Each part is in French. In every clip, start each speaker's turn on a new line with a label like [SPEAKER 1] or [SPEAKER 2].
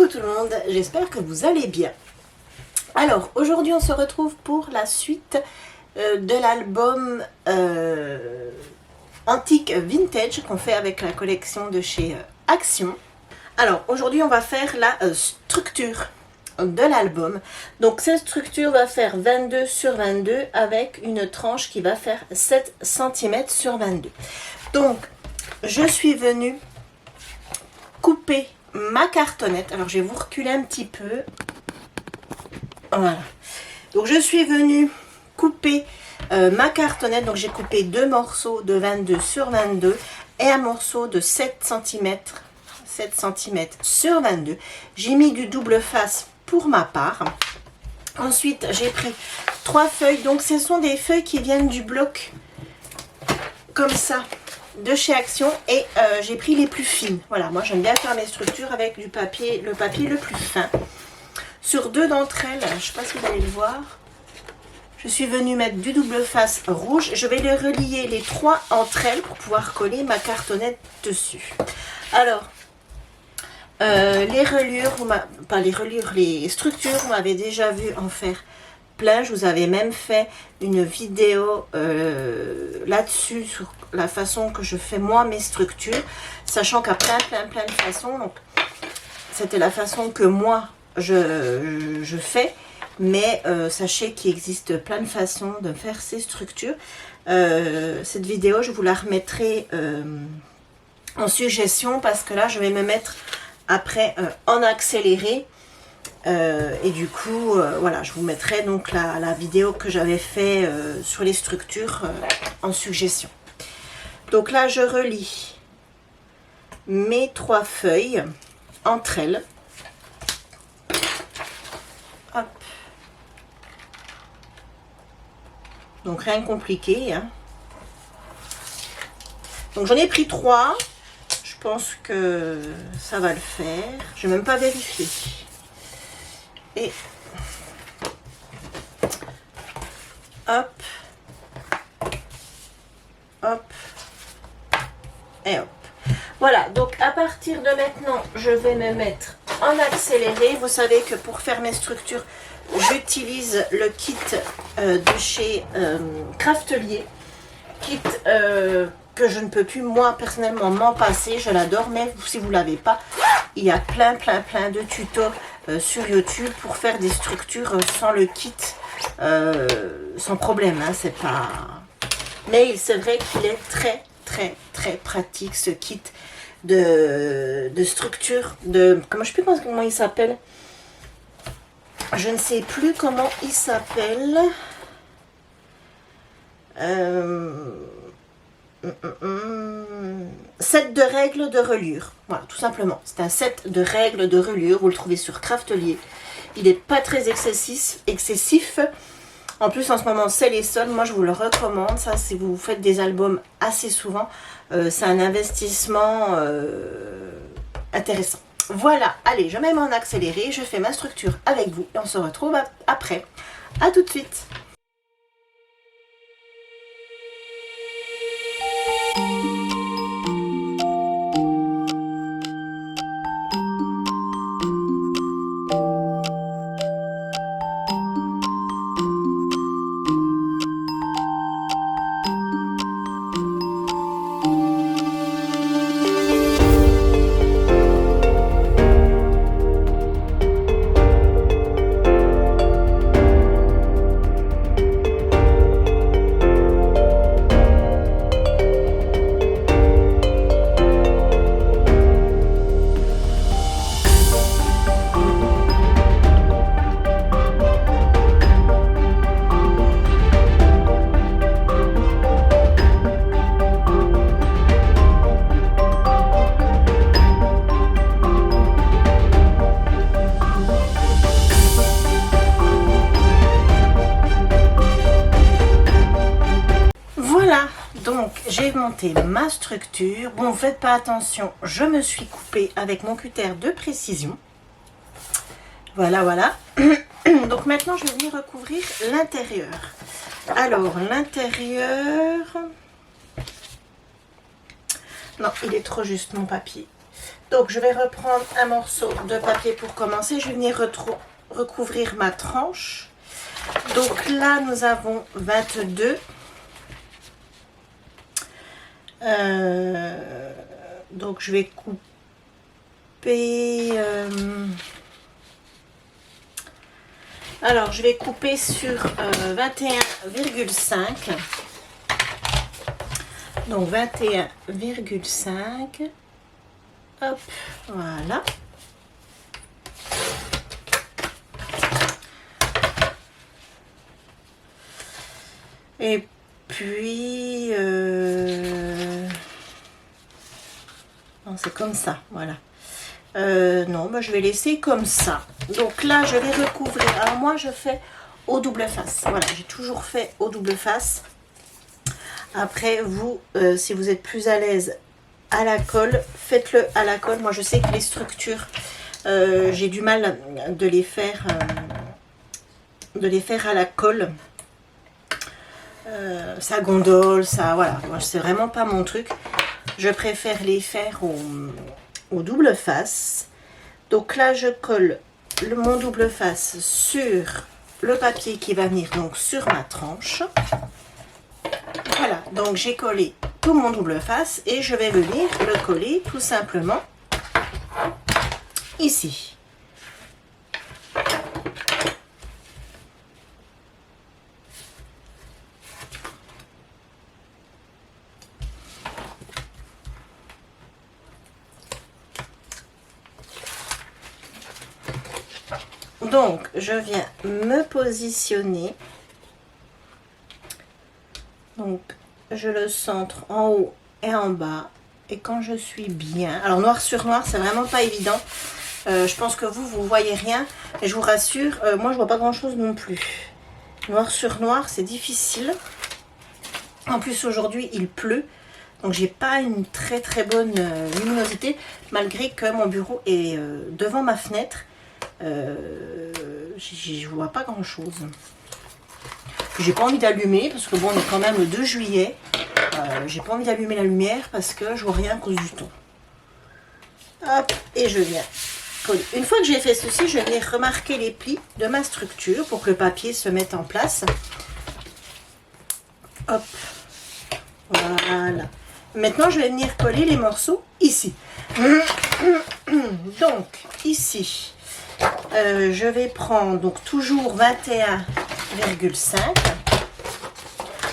[SPEAKER 1] Coucou tout le monde, j'espère que vous allez bien. Alors aujourd'hui on se retrouve pour la suite de l'album Antique Vintage qu'on fait avec la collection de chez Action. Alors aujourd'hui on va faire la structure de l'album. Donc cette structure va faire 22 sur 22 avec une tranche qui va faire 7 cm sur 22. Donc je suis venue couper ma cartonnette. Alors je vais vous reculer un petit peu. Voilà. Donc je suis venue couper ma cartonnette. Donc j'ai coupé deux morceaux de 22 sur 22 et un morceau de 7 cm sur 22. J'ai mis du double face pour ma part. Ensuite j'ai pris 3 feuilles. Donc ce sont des feuilles qui viennent du bloc comme ça de chez Action et j'ai pris les plus fines. Voilà, moi j'aime bien faire mes structures avec du papier, le papier le plus fin. Sur deux d'entre elles, je ne sais pas si vous allez le voir, je suis venue mettre du double face rouge. Je vais les relier les trois entre elles pour pouvoir coller ma cartonnette dessus. Alors, les reliures, pas les reliures, les structures, vous m'avez déjà vu en faire plein. Je vous avais même fait une vidéo là-dessus sur la façon que je fais moi mes structures, sachant qu'à plein de façons. Donc c'était la façon que moi je fais, mais sachez qu'il existe plein de façons de faire ces structures. Cette vidéo je vous la remettrai en suggestion, parce que là je vais me mettre après en accéléré. Et du coup voilà, je vous mettrai donc la vidéo que j'avais fait sur les structures en suggestion. Donc là je relie mes 3 feuilles entre elles. Hop. Donc rien de compliqué, hein. Donc j'en ai pris 3, je pense que ça va le faire, je vais même pas vérifier. Et hop, hop, et hop. Voilà, donc à partir de maintenant, je vais me mettre en accéléré. Vous savez que pour faire mes structures, j'utilise le kit de chez Craftelier. Kit que je ne peux plus, moi, personnellement, m'en passer. Je l'adore, mais si vous ne l'avez pas, il y a plein de tutos sur YouTube pour faire des structures sans le kit, sans problème, hein, c'est pas... Mais c'est vrai qu'il est très pratique, ce kit de structure, comment je sais plus comment il s'appelle, je ne sais plus comment il s'appelle, set de règles de reliure. Voilà, tout simplement, c'est un set de règles de reliure, vous le trouvez sur Craftelier. Il n'est pas très excessif. En plus, en ce moment, c'est les soldes. Moi, je vous le recommande. Ça, si vous faites des albums assez souvent, c'est un investissement intéressant. Voilà, allez, je mets en accéléré. Je fais ma structure avec vous et on se retrouve après. À tout de suite. Donc j'ai monté ma structure. Bon, faites pas attention, je me suis coupée avec mon cutter de précision. Voilà. Donc maintenant je vais venir recouvrir l'intérieur. Alors l'intérieur, non, il est trop juste mon papier. Donc, je vais reprendre un morceau de papier pour commencer. Je vais venir recouvrir ma tranche. Donc là, nous avons 22. Donc, je vais couper... alors, je vais couper sur 21,5. Donc, 21,5. Hop, voilà. Et puis... non, c'est comme ça, voilà. Non, bah, je vais laisser comme ça. Donc là, je vais recouvrir. Alors moi, je fais au double face. Voilà, j'ai toujours fait au double face. Après, vous, si vous êtes plus à l'aise à la colle, faites-le à la colle. Moi, je sais que les structures, j'ai du mal de les faire à la colle. Ça gondole, ça, voilà. Moi, c'est vraiment pas mon truc. Je préfère les faire au double face. Donc là, je colle mon double face sur le papier qui va venir donc sur ma tranche. Voilà, donc j'ai collé tout mon double face et je vais venir le coller tout simplement ici. Donc, je viens me positionner. Donc, je le centre en haut et en bas. Et quand je suis bien... Alors, noir sur noir, c'est vraiment pas évident. Je pense que vous voyez rien. Et je vous rassure, moi, je vois pas grand-chose non plus. Noir sur noir, c'est difficile. En plus, aujourd'hui, il pleut. Donc, j'ai pas une très très bonne luminosité. Malgré que mon bureau est devant ma fenêtre. Je vois pas grand chose. J'ai pas envie d'allumer parce que bon, on est quand même le 2 juillet. J'ai pas envie d'allumer la lumière parce que je vois rien à cause du temps. Hop, et je viens coller. Une fois que j'ai fait ceci, je vais remarquer les plis de ma structure pour que le papier se mette en place. Hop, voilà. Maintenant, je vais venir coller les morceaux ici. Donc, ici. Je vais prendre donc toujours 21,5.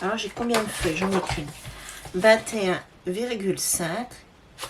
[SPEAKER 1] Alors j'ai combien de feuilles? J'en ai qu'une. 21,5.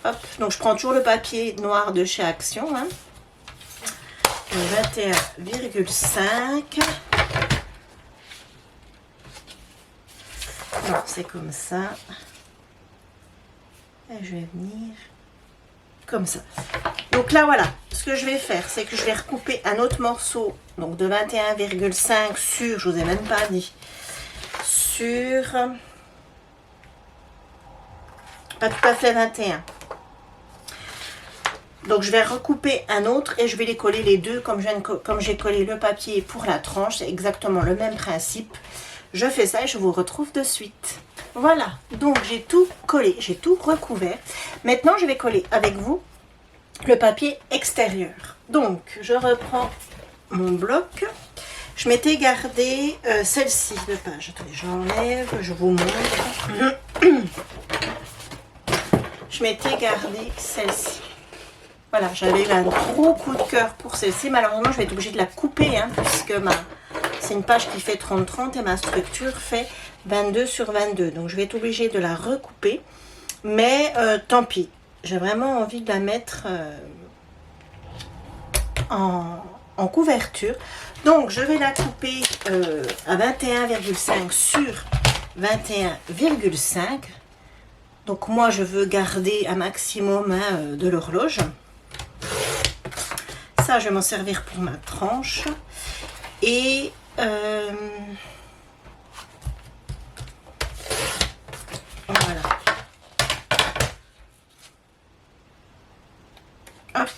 [SPEAKER 1] Hop, donc je prends toujours le papier noir de chez Action. 21,5. Donc c'est comme ça. Et je vais venir comme ça. Donc là voilà, ce que je vais faire, c'est que je vais recouper un autre morceau, donc de 21,5 sur, je vous ai même pas dit, sur, pas tout à fait 21. Donc je vais recouper un autre et je vais les coller les deux comme j'ai collé le papier pour la tranche, c'est exactement le même principe. Je fais ça et je vous retrouve de suite. Voilà, donc j'ai tout collé, j'ai tout recouvert. Maintenant je vais coller avec vous le papier extérieur. Donc je reprends mon bloc. Je m'étais gardé celle-ci de page. Attendez, j'enlève, je vous montre. Je m'étais gardé celle-ci. Voilà, j'avais eu un gros coup de cœur pour celle-ci. Malheureusement, je vais être obligée de la couper, hein, puisque c'est une page qui fait 30-30 et ma structure fait 22 sur 22. Donc, je vais être obligée de la recouper. Mais tant pis. J'ai vraiment envie de la mettre en couverture. Donc, je vais la couper à 21,5 sur 21,5. Donc, moi, je veux garder un maximum de l'horloge. Ça, je vais m'en servir pour ma tranche. Et voilà. Hop.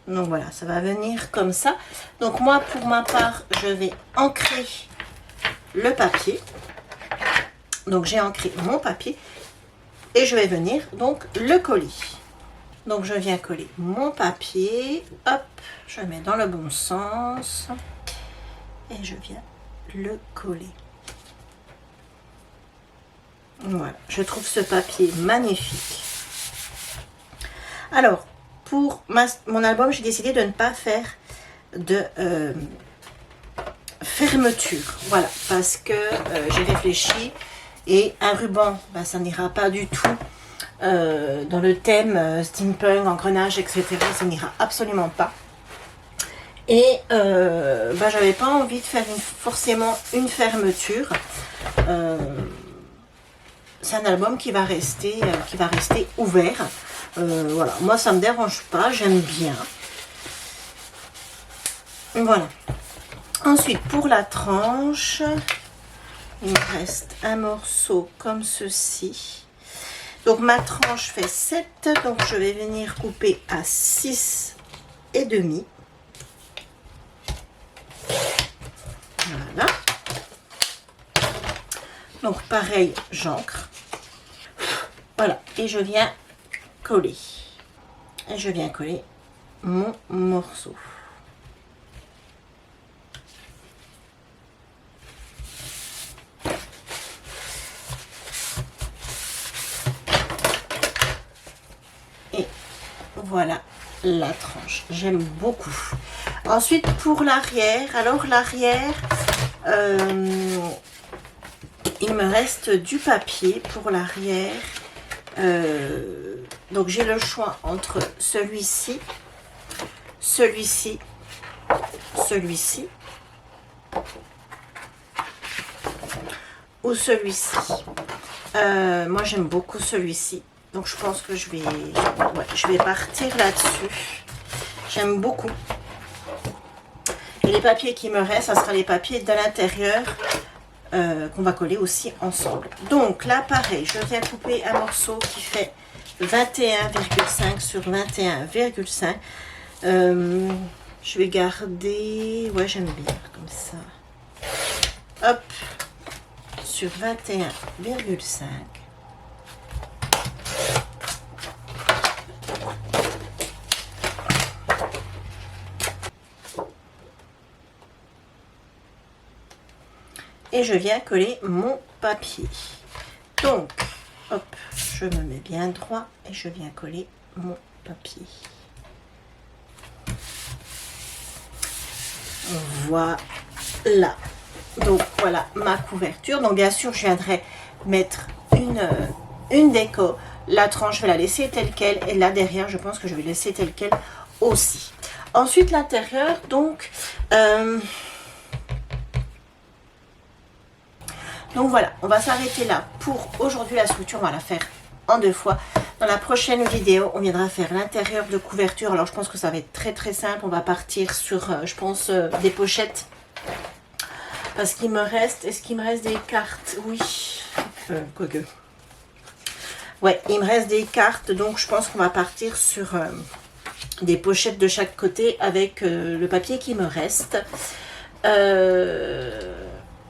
[SPEAKER 1] Donc voilà, ça va venir comme ça. Donc moi, pour ma part, je vais ancrer le papier. Donc j'ai ancré mon papier. Et je vais venir donc le coller. Donc je viens coller mon papier, hop, je mets dans le bon sens et je viens le coller. Voilà, je trouve ce papier magnifique. Alors, pour mon album, j'ai décidé de ne pas faire de fermeture. Voilà, parce que j'ai réfléchi et un ruban, ben, ça n'ira pas du tout dans le thème steampunk, engrenage, etc. Ça n'ira absolument pas. Et ben, j'avais pas envie de faire forcément une fermeture. C'est un album qui va rester ouvert. Voilà, moi ça me dérange pas, j'aime bien. Voilà. Ensuite, pour la tranche, il me reste un morceau comme ceci. Donc ma tranche fait 7, donc je vais venir couper à 6,5. Voilà. Donc pareil, j'ancre. Voilà, et je viens coller. Et je viens coller mon morceau. Et voilà la tranche. J'aime beaucoup. Ensuite, pour l'arrière, alors l'arrière, il me reste du papier pour l'arrière. Donc j'ai le choix entre celui-ci, celui-ci, celui-ci ou celui-ci. Moi j'aime beaucoup celui-ci, donc je pense que je vais partir là-dessus. J'aime beaucoup. Et les papiers qui me restent, ça sera les papiers de l'intérieur qu'on va coller aussi ensemble. Donc là pareil, je viens couper un morceau qui fait 21,5 sur 21,5. Je vais garder, ouais j'aime bien comme ça. Hop, sur 21,5. Et je viens coller mon papier. Donc, hop, je me mets bien droit et je viens coller mon papier. Voilà. Donc, voilà ma couverture. Donc, bien sûr, je viendrai mettre une déco. La tranche, je vais la laisser telle qu'elle. Et là, derrière, je pense que je vais laisser telle qu'elle aussi. Ensuite, l'intérieur, donc... Donc voilà, on va s'arrêter là pour aujourd'hui. La structure, on va la faire en 2 fois. Dans la prochaine vidéo, on viendra faire l'intérieur de couverture. Alors je pense que ça va être très très simple. On va partir sur, je pense, des pochettes. Parce qu'il me reste, est-ce qu'il me reste des cartes? Oui, quoique. Ouais, il me reste des cartes. Donc je pense qu'on va partir sur des pochettes de chaque côté avec le papier qui me reste.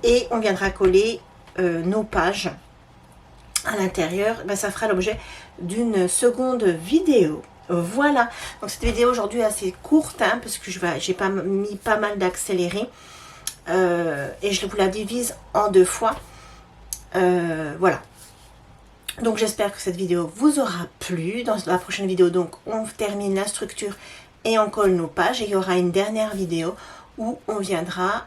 [SPEAKER 1] Et on viendra coller nos pages à l'intérieur. Ben, ça fera l'objet d'une seconde vidéo. Voilà, donc cette vidéo aujourd'hui est assez courte, hein, parce que j'ai pas mis pas mal d'accéléré. Et je vous la divise en 2 fois. Voilà. Donc j'espère que cette vidéo vous aura plu. Dans la prochaine vidéo, donc on termine la structure et on colle nos pages. Et il y aura une dernière vidéo où on viendra...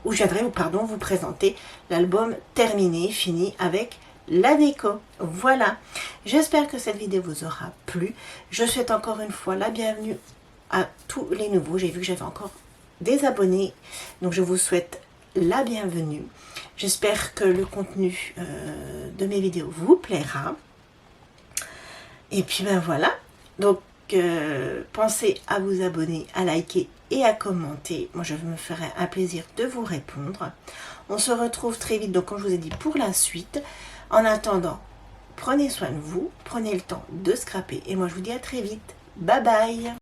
[SPEAKER 1] où je viendrai vous présenter l'album terminé, fini avec la déco. Voilà, j'espère que cette vidéo vous aura plu. Je souhaite encore une fois la bienvenue à tous les nouveaux. J'ai vu que j'avais encore des abonnés, donc je vous souhaite la bienvenue. J'espère que le contenu de mes vidéos vous plaira. Et puis ben voilà, donc pensez à vous abonner, à liker et à commenter. Moi je me ferai un plaisir de vous répondre. On se retrouve très vite, donc comme je vous ai dit, pour la suite. En attendant, prenez soin de vous, prenez le temps de scraper et moi je vous dis à très vite. Bye bye.